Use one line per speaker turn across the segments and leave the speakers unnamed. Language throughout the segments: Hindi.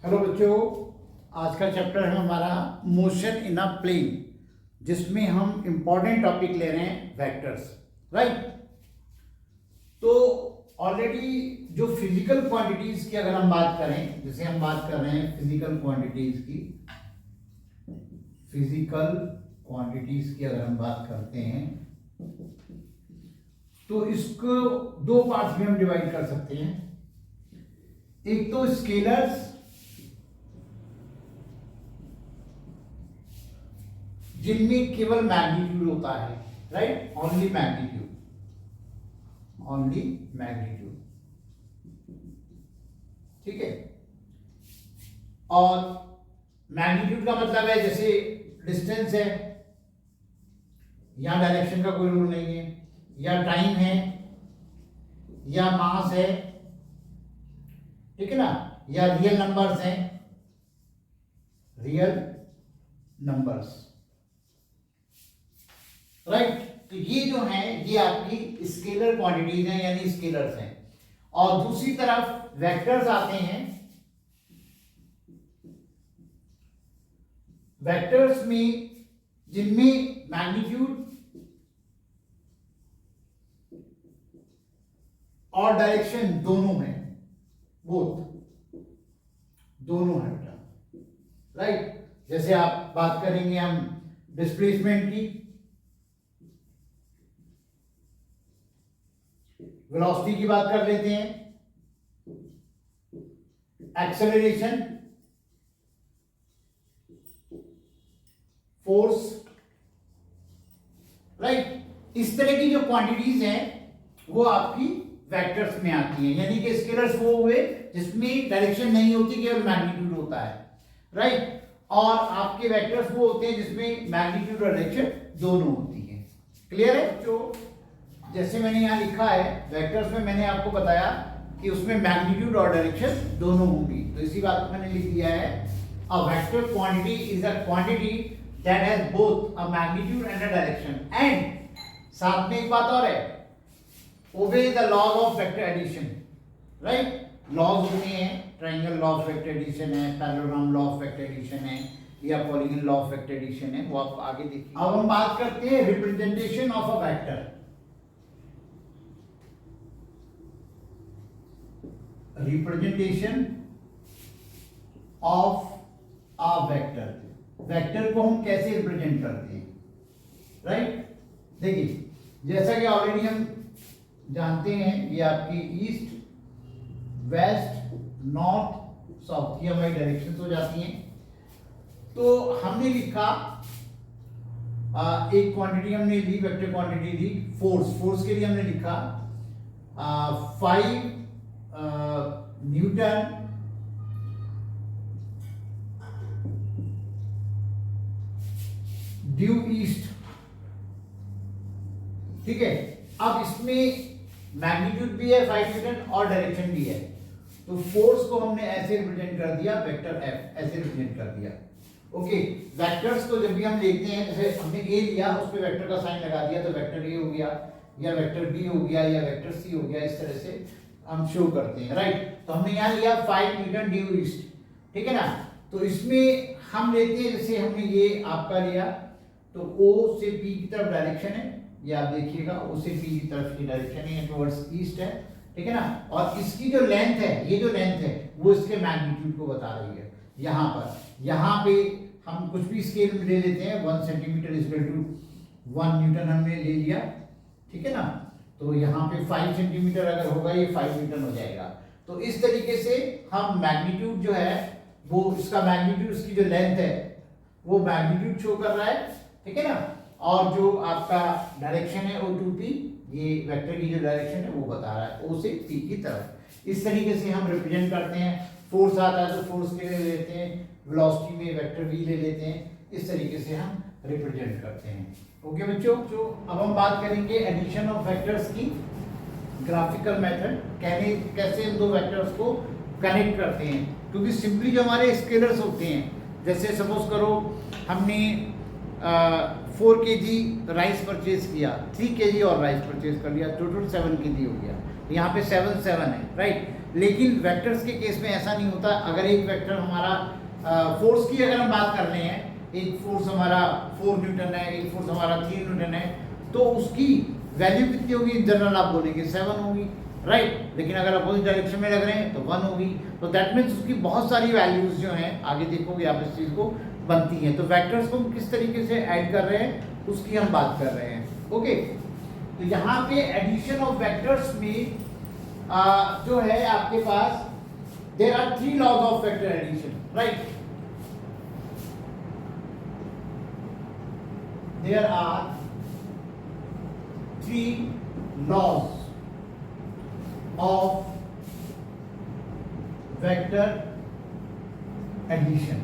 हेलो बच्चों, आज का चैप्टर है हमारा मोशन इन अ प्लेन, जिसमें हम इम्पॉर्टेंट टॉपिक ले रहे हैं वेक्टर्स, राइट। तो ऑलरेडी जो फिजिकल क्वांटिटीज की अगर हम बात करें, जैसे हम बात कर रहे हैं फिजिकल क्वांटिटीज की अगर हम बात करते हैं तो इसको दो पार्ट्स में हम डिवाइड कर सकते हैं। एक तो स्केलर्स, जिनमें केवल मैग्नीट्यूड होता है, राइट, ओनली मैग्नीट्यूड, ठीक है। और मैग्नीट्यूड का मतलब है जैसे डिस्टेंस है, या डायरेक्शन का कोई रूल नहीं है, या टाइम है, या मास है, ठीक है ना, या रियल नंबर्स, राइट। तो ये जो है ये आपकी स्केलर क्वांटिटीज हैं, यानी स्केलर्स हैं। और दूसरी तरफ वेक्टर्स आते हैं। वेक्टर्स में जिनमें मैग्नीट्यूड और डायरेक्शन दोनों है, दोनों है बेटा, राइट। जैसे आप बात करेंगे हम डिस्प्लेसमेंट की, वेलोसिटी की बात कर लेते हैं, एक्सेलरेशन, फोर्स, राइट। इस तरह की जो क्वांटिटीज हैं वो आपकी वेक्टर्स में आती हैं। यानी कि स्केलर्स वो हुए जिसमें डायरेक्शन नहीं होती, केवल मैग्नीट्यूड होता है, राइट। और आपके वेक्टर्स वो होते हैं जिसमें मैग्नीट्यूड और डायरेक्शन दोनों होती है। क्लियर है? जो जैसे मैंने यहाँ लिखा है वेक्टर्स में, मैंने आपको बताया कि उसमें मैग्नीट्यूड और डायरेक्शन दोनों होंगी, तो इसी बात को मैंने लिख दिया है। A vector quantity is a quantity that has both a magnitude and a direction, and साथ में एक बात और है, obey the laws of vector addition, right. Laws होते हैं, triangle law of vector addition है, parallelogram law of vector addition है, या polygon law of vector addition है, वो आप आगे देखिए। अब हम बात करते हैं representation of a vector. Representation of a vector, vector को हम कैसे रिप्रेजेंट करते हैं, राइट। देखिए, जैसा कि ऑलरेडी हम जानते हैं, ये आपकी ईस्ट, वेस्ट, नॉर्थ, साउथ, ये हमारी डायरेक्शंस हो जाती हैं। तो हमने लिखा एक क्वांटिटी हमने ली, वेक्टर क्वांटिटी ली, फोर्स के लिए हमने लिखा 5 न्यूटन ड्यू ईस्ट, ठीक है। अब इसमें मैग्नीट्यूड भी है 5 न्यूटन और डायरेक्शन भी है, तो फोर्स को हमने ऐसे रिप्रेजेंट कर दिया, वेक्टर एफ ऐसे रिप्रेजेंट कर दिया। ओके, वेक्टर्स को जब भी हम देखते हैं, जैसे हमने ए लिया, उस पे वेक्टर का साइन लगा दिया, तो वेक्टर ए हो गया, या वेक्टर बी हो गया, या वेक्टर सी हो गया, इस तरह से हम शो करते हैं, राइट। तो हमने यहाँ लिया 5 न्यूटन ड्यू ईस्ट, ठीक है ना। तो इसमें हम लेते हैं, जैसे हमने ये आपका लिया, तो ओ से पी की तरफ डायरेक्शन है, ये आप देखिएगा, ओ से पी की तरफ की डायरेक्शन है, टुवर्ड्स ईस्ट है, ठीक है ना। और इसकी जो लेंथ है, ये जो लेंथ है वो इसके मैग्नीट्यूड को बता रही है। यहाँ पे हम कुछ भी स्केल में ले लेते हैं, 1 centimetre is equal to 1 newton हमने ले लिया, ठीक है ना। तो यहाँ पे 5 सेंटीमीटर अगर होगा, ये 5 न्यूटन हो जाएगा। तो इस तरीके से हम मैग्नीट्यूड जो है वो, इसका मैग्नीट्यूड, इसकी जो लेंथ है वो मैग्नीट्यूड शो कर रहा है, ठीक है ना। और जो आपका डायरेक्शन है O2P, ये वेक्टर की जो डायरेक्शन है वो बता रहा है O से P की तरफ। इस तरीके से हम रिप्रेजेंट करते हैं। फोर्स आता है तो फोर्स के लिए लेते हैं, वेलोसिटी में वेक्टर V ले लेते हैं, इस तरीके से हम रिप्रेजेंट करते हैं। ओके बच्चों, जो अब हम बात करेंगे एडिशन ऑफ वेक्टर्स की, ग्राफिकल मेथड, कैसे इन दो वेक्टर्स को कनेक्ट करते हैं। क्योंकि सिंपली जो हमारे स्केलर्स होते हैं, जैसे सपोज करो हमने 4 kg राइस परचेज किया, 3 kg और राइस परचेज कर लिया, टोटल 7 kg हो गया। यहाँ पे 7 7 है, राइट। लेकिन वेक्टर्स के केस में ऐसा नहीं होता। अगर एक वेक्टर हमारा फोर्स की अगर हम बात कर रहे हैं, एक फोर्स हमारा 4 न्यूटन है, एक फोर्स हमारा 3 न्यूटन है, तो उसकी वैल्यू कितनी होगी? इन जनरल आप बोलेंगे 7 होगी, राइट। लेकिन अगर अपोजिट डायरेक्शन में लग रहे हैं तो 1 होगी। तो दैट मीन्स उसकी बहुत सारी वैल्यूज जो हैं, आगे देखोगे आप इस चीज़ को, बनती हैं। तो वेक्टर्स को हम किस तरीके से ऐड कर रहे हैं उसकी हम बात कर रहे हैं। ओके, तो यहाँ पे एडिशन ऑफ वेक्टर्स में जो है आपके पास there are 3 laws of vector addition, right. There are 3 laws of vector addition.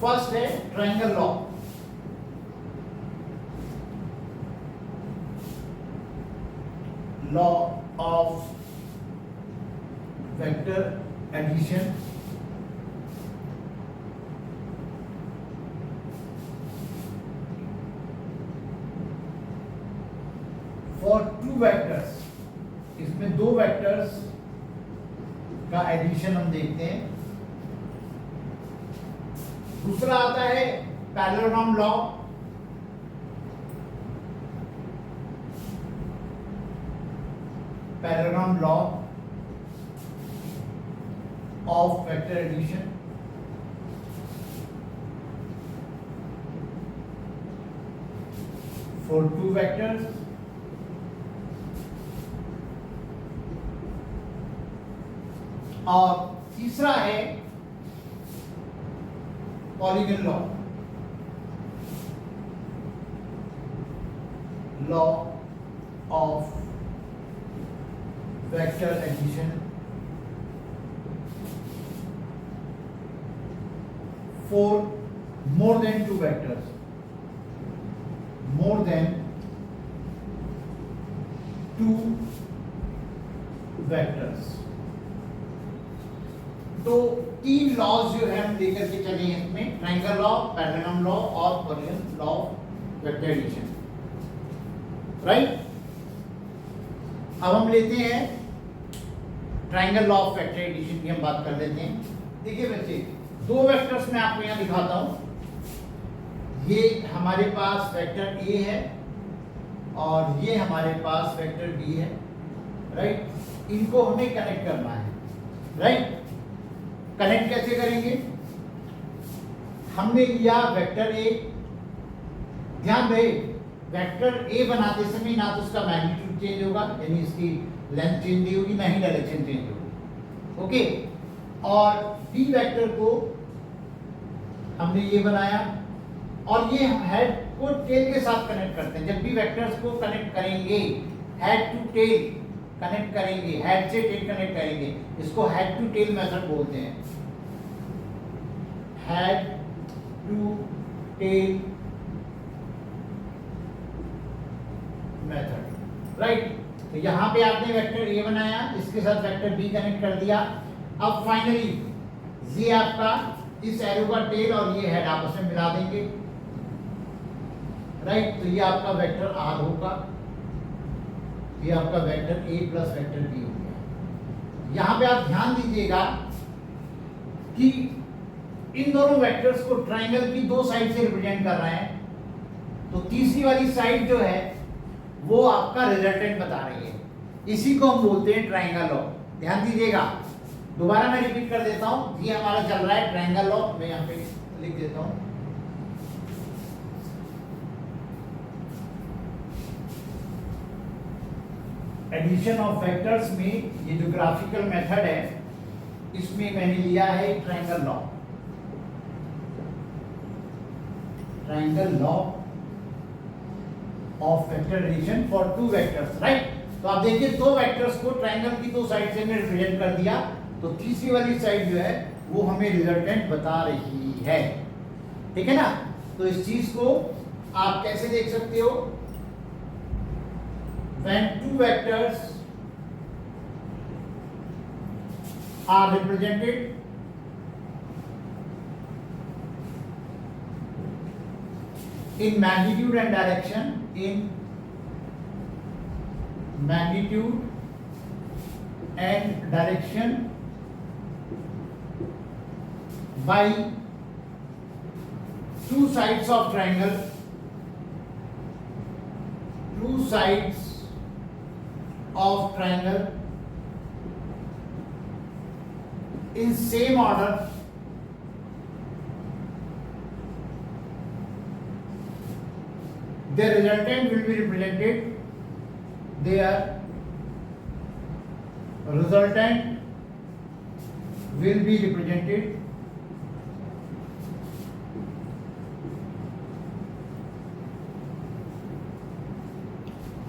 First है triangle law. Law of vector addition. For 2 vectors, इसमें 2 वेक्टर्स का एडिशन हम देखते हैं। दूसरा आता है parallelogram law. Parallelogram law of vector addition. For 2 vectors. और तीसरा है polygon law. Law of vector addition for more than 2 vectors. More than 2 vectors. तो 3 लॉज जो है हम लेकर के चले हैं इसमें, ट्रायंगल लॉ, पैरेललोग्राम लॉ और polygon law of vector addition, right. अब हम लेते हैं triangle law of vector addition की हम बात कर लेते हैं। देखिए बच्चे, 2 वेक्टर्स मैं आपको यहाँ दिखाता हूं। ये हमारे पास वेक्टर ए है और ये हमारे पास वेक्टर बी है, राइट। इनको हमें कनेक्ट करना है, राइट। कनेक्ट कैसे करेंगे? हमने लिया वेक्टर ए। ध्यान रहे, वेक्टर ए बनाते समय ना तो उसका मैग्नीट्यूड चेंज होगा, यानी इसकी लेंथ चेंज नहीं होगी, ना ही डायरेक्शन चेंज होगी, ओके। और बी वेक्टर को हमने ये बनाया और ये हम हेड को टेल के साथ कनेक्ट करते हैं। जब भी वेक्टर्स को कनेक्ट करेंगे, हेड टू टेल कनेक्ट करेंगे, हेड से टेल कनेक्ट करेंगे, इसको हेड टू टेल मेथड बोलते हैं। Head to tail method, right. तो यहां पे आपने वेक्टर ए बनाया, इसके साथ वेक्टर बी कनेक्ट कर दिया। अब फाइनली ये आपका इस एरो का टेल और ये हेड आपस में मिला देंगे, राइट। तो ये आपका वेक्टर आर होगा, ये आपका vector A plus vector B हो गया। यहां पे आप ध्यान दीजिएगा कि इन दोनों वेक्टर्स को ट्रायंगल की 2 साइड से रिप्रेजेंट कर रहे हैं। तो तीसरी वाली साइड जो है वो आपका रिजल्टेंट बता रही है, इसी को हम बोलते हैं ट्रायंगल लॉ। ध्यान दीजिएगा, दोबारा मैं रिपीट कर देता हूं। ये हमारा चल रहा है ट्रायंगल लॉ, मैं यहां पे लिख देता हूं। एडिशन ऑफ वेक्टर्स में ये जो ग्राफिकल मेथड है, इसमें मैंने लिया है triangle law. Triangle law of vector addition for 2 vectors, right. तो आप देखिए 2 वेक्टर्स को ट्रायंगल की 2 साइड से मैंने रिप्रेजेंट कर दिया, तो तीसरी वाली साइड जो है वो हमें रिजल्टेंट बता रही है, ठीक है ना। तो इस चीज को आप कैसे देख सकते हो? when 2 vectors are represented in magnitude and direction in magnitude and direction by two sides of triangle, two sides of triangle in same order, their resultant will be represented, their resultant will be represented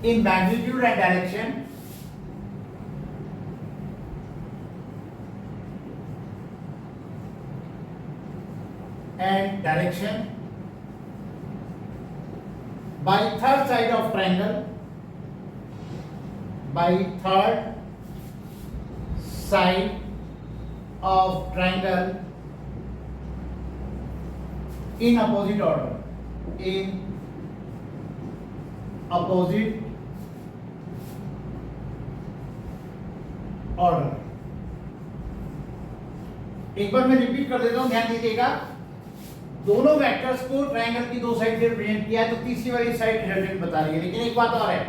in magnitude and direction by third side of triangle, by third side of triangle in opposite order, in opposite order. एक बार मैं रिपीट कर देता हूं, ध्यान दीजिएगा। दोनों वेक्टर्स को ट्रायंगल की दो साइड से रिप्रेजेंट किया है, तो तीसरी वाली साइड रिजल्टेंट बता रही है। लेकिन एक बात और है,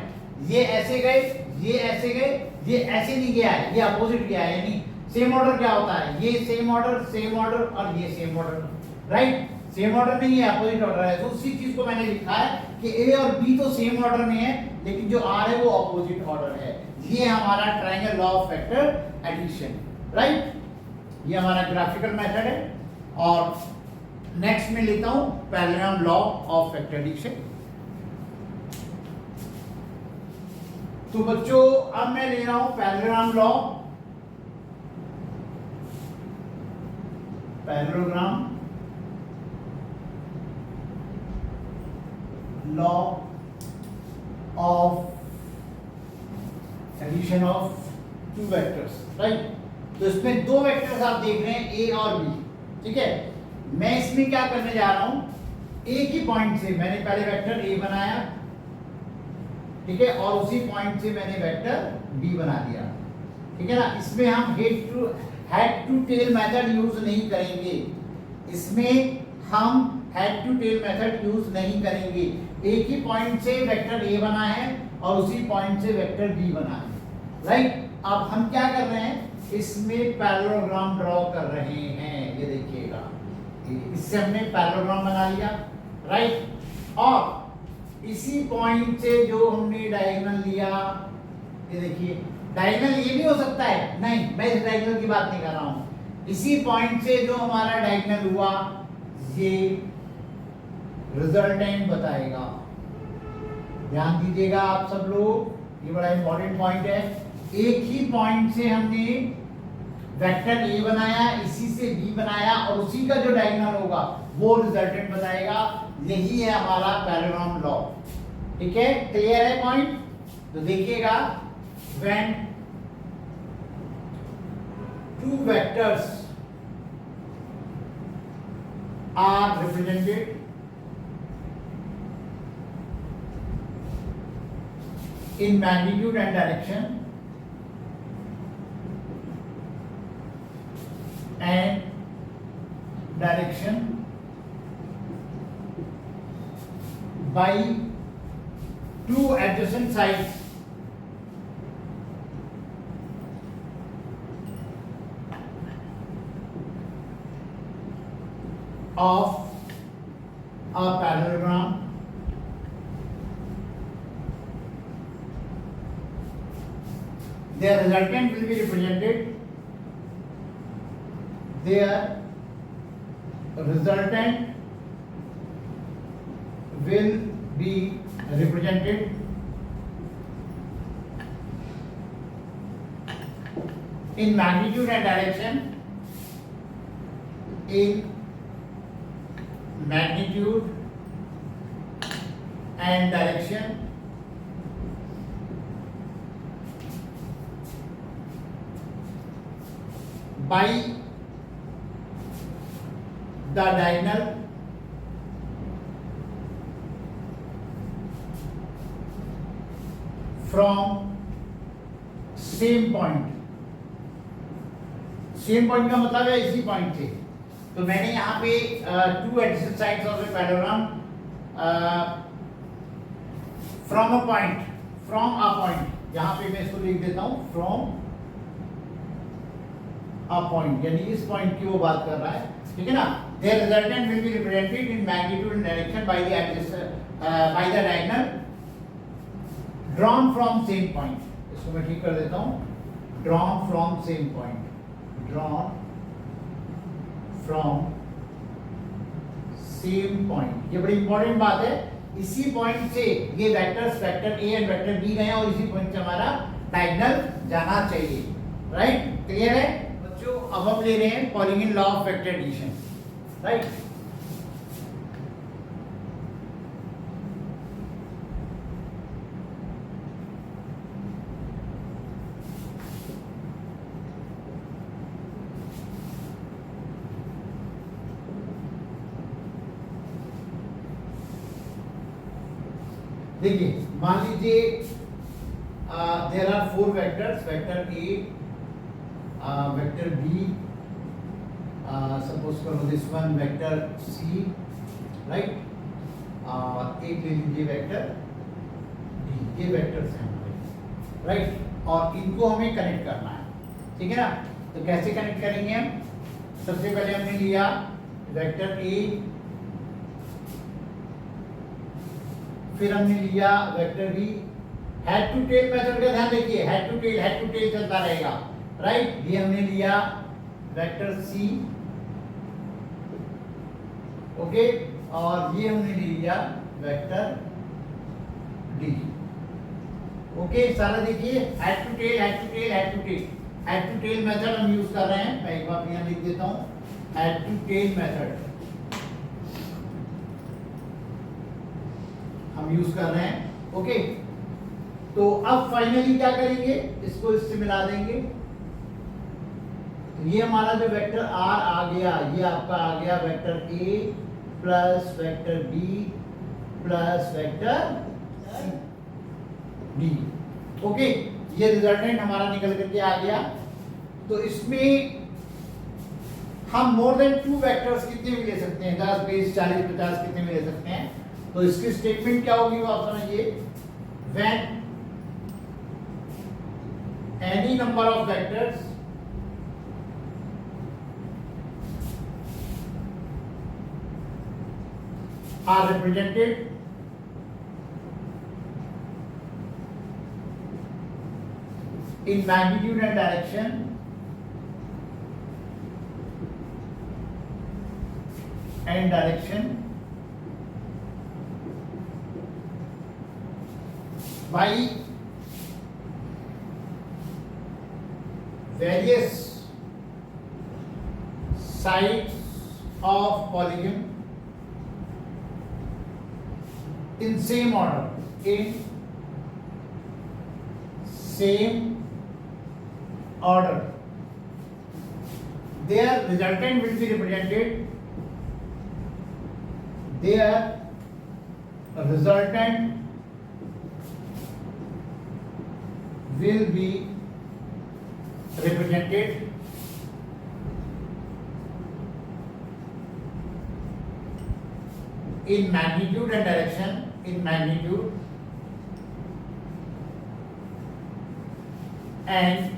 ये ऐसे गए, ये ऐसे गए, ये ऐसे नहीं गया है, ये अपोजिट गया है। यानी सेम ऑर्डर क्या होता है, ये सेम ऑर्डर और ये same order, right. Same order नहीं है, अपोजिट ऑर्डर है। तो उसी चीज को मैंने लिखा है कि ए और बी तो सेम ऑर्डर में है, लेकिन जो आर है वो अपोजिट ऑर्डर है। ये हमारा triangle law of vector addition, right. ये हमारा ग्राफिकल मेथड है। और नेक्स्ट में लेता हूं parallelogram law of vector addition. तो बच्चों अब मैं ले रहा हूं parallelogram law of addition of two vectors, right. तो इसमें दो वेक्टर्स आप देख रहे हैं, ए और बी, ठीक है। मैं इसमें क्या करने जा रहा हूं, एक ही पॉइंट से मैंने पहले वेक्टर ए बनाया, ठीक है, और उसी पॉइंट से मैंने वेक्टर बी बना दिया, ठीक है ना। इसमें हम head to tail method use नहीं करेंगे, इसमें हम head to tail method use नहीं करेंगे। एक ही पॉइंट से वेक्टर ए बना है और उसी पॉइंट से वेक्टर बी बना है, राइट। अब हम क्या कर रहे हैं, इसमें पैरेललोग्राम ड्रॉ कर रहे हैं। ये देखिएगा, इससे हमने पैरेललोग्राम बना लिया, राइट। और इसी पॉइंट से जो हमने डायगोनल लिया, ये देखिए, डायगोनल ये भी हो सकता है, नहीं मैं इस डायगोनल की बात नहीं कर रहा हूं। इसी पॉइंट से जो हमारा डायगोनल हुआ, ये रिजल्टेंट बताएगा। ध्यान दीजिएगा आप सब लोग, ये बड़ा इंपॉर्टेंट पॉइंट है। एक ही पॉइंट से हमने वेक्टर ए बनाया, इसी से बी बनाया, और उसी का जो डायगोनल होगा वो रिजल्टेंट बताएगा। यही है हमारा पैरेललोग्राम लॉ, ठीक है। क्लियर है पॉइंट? तो देखिएगा, when two vectors are represented in magnitude and direction by two adjacent sides of a parallelogram, their resultant will be represented, their resultant will be represented in magnitude and direction, in magnitude and direction by the diagonal from same point, same point का मतलब है इसी पॉइंट से। तो मैंने यहाँ पे two adjacent sides of a parallelogram from a point, from a point, यहाँ पे मैं इसको लिख देता हूँ फ्रॉम अ पॉइंट, यानी इस पॉइंट की वो बात कर रहा है, ठीक है ना। Their resultant will be represented in magnitude and direction by the by the diagonal drawn from same point. इसको मैं ठीक कर देता हूँ, drawn from same point, drawn from same point। ये बड़ी इंपॉर्टेंट बात है, इसी पॉइंट से ये vectors vector A and vector B गए हैं और इसी पॉइंट से हमारा डायगोनल जाना चाहिए, राइट। क्लियर है बच्चों। अब हम ले रहे हैं polygon law of vector addition, right. देखिए मान लीजिए there are four vectors, vector A, vector B, suppose करो this one vector C, right, एक ले लीजिए वेक्टर डी, ये वेक्टर्स हैं हमारे, राइट, और इनको हमें कनेक्ट करना है, ठीक है ना। तो कैसे कनेक्ट करेंगे हम? सबसे पहले हमने लिया वेक्टर ए, फिर हमने लिया vector B, head to tail method का ध्यान रखिए, हेड टू टेल चलता रहेगा, राइट। ये हमने लिया वेक्टर सी, ओके, और ये हमने लिया वेक्टर डी, ओके। सारा देखिए हेड टू टेल मेथड हम यूज कर रहे हैं। मैं एक बार यहाँ लिख देता हूँ, हेड टू टेल मेथड हम यूज कर रहे हैं, ओके। तो अब फाइनली क्या करेंगे, इसको इससे मिला देंगे। तो ये हमारा जो वेक्टर आर आ गया, ये आपका आ गया vector A plus vector B plus vector D, okay. ये रिजल्टेंट हमारा निकल करके आ गया। तो इसमें हम मोर देन टू वेक्टर्स कितने भी ले सकते हैं, 10, 20, 40, 50 कितने भी ले सकते हैं। तो इसकी स्टेटमेंट क्या होगी वो आप समझिए, when any number of vectors are represented in magnitude and direction by various sides of polygon in same order, their resultant will be represented in magnitude and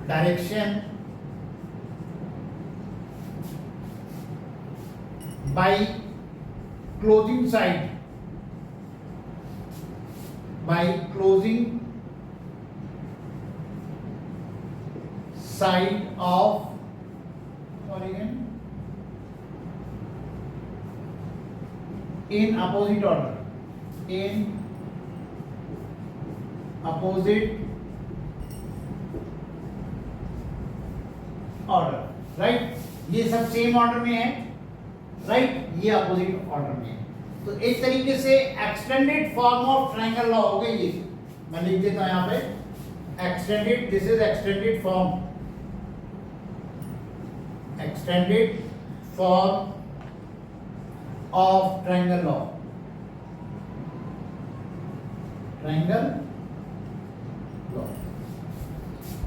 direction by closing side of polygon in opposite order, right. ये सब सेम ऑर्डर में है, राइट, ये अपोजिट ऑर्डर में है। तो एक तरीके से extended form of triangle law हो गई ये। मैं लिख देता हूं यहां पे extended, this is extended form of triangle law,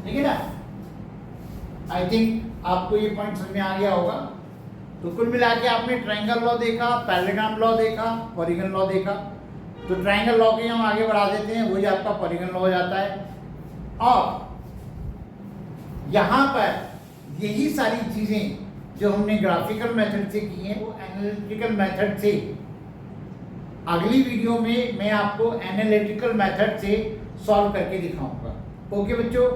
ठीक है ना। आई थिंक आपको ये पॉइंट समझ में आ गया होगा। तो कुल मिला के आपने ट्रायंगल लॉ देखा, पैरेललोग्राम लॉ देखा, पॉलीगन लॉ देखा। तो ट्रायंगल लॉ के हम आगे बढ़ा देते हैं, वही आपका पॉलीगन लॉ हो जाता है। और यहाँ पर यही सारी चीजें जो हमने ग्राफिकल मेथड से की हैं वो एनालिटिकल मेथड से अगली वीडियो में मैं आपको एनालिटिकल मेथड से सॉल्व करके दिखाऊंगा। ओके बच्चों।